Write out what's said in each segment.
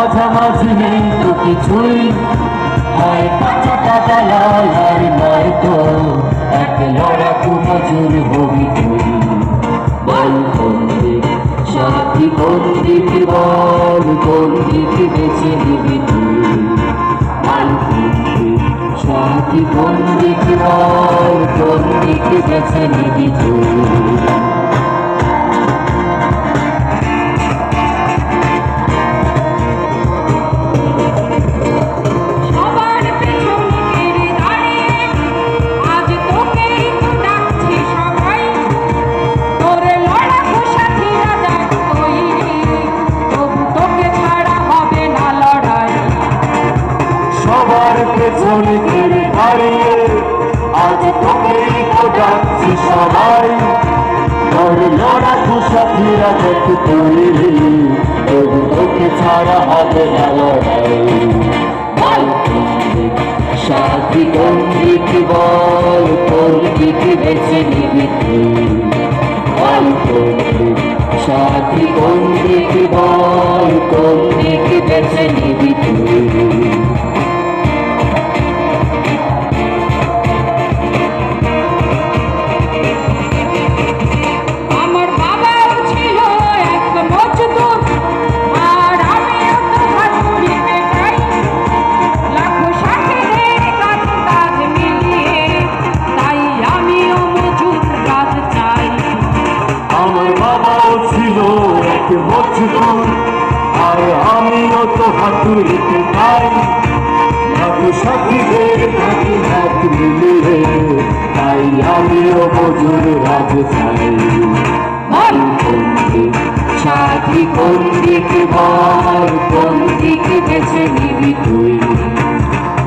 মাঝামাঝি নেই তো কিছুই, হয় কাঁচা কাটা লাল আর নয়তো এক লড়াকু মজুর হবি তুই। বল কোন দিক সাথী, কোন দিক বল, কোন দিক বেছে নিবি তুই। বল কোন দিক সাথী, কোন দিক বল, কোন দিক বেছে নিবি তুই। পেছনে ঘিরে দাঁড়িয়ে আজ তোকেই তো ডাকছি সবাই। তোর লড়াকু সাথীরা দেখ তুই, তবু তোকে ছাড়া হবে না লড়াই। বল কোন দিক সাথী, কোন দিক বল, কোন দিক বেছে নিবি তুই। বল কোন দিক সাথী, কোন দিক বল, কোন দিক বেছে নিবি তুই। আর আমিও তো হাতুড়িতে পাই, লাখো সাথীদের থাকি হাত মিলিয়ে, তাই আমিও মজুর রাজ চাই। বল কোন দিক সাথী, কোন দিক বল, কোন দিক বেছে নিবি তুই।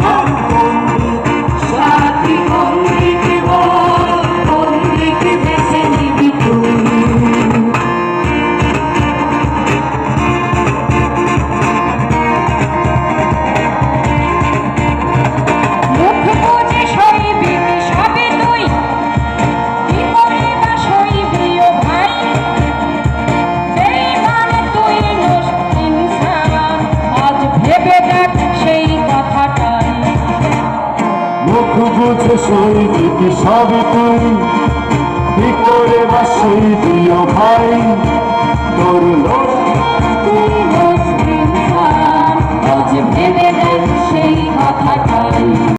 বল কোন দিক সাথী, কোন দিক বল, কোন দিক বেছে নিবি তুই। মুখ বুঝে সই দিবি সবই তুই, কি করে বা সই দিও ভাই। তোর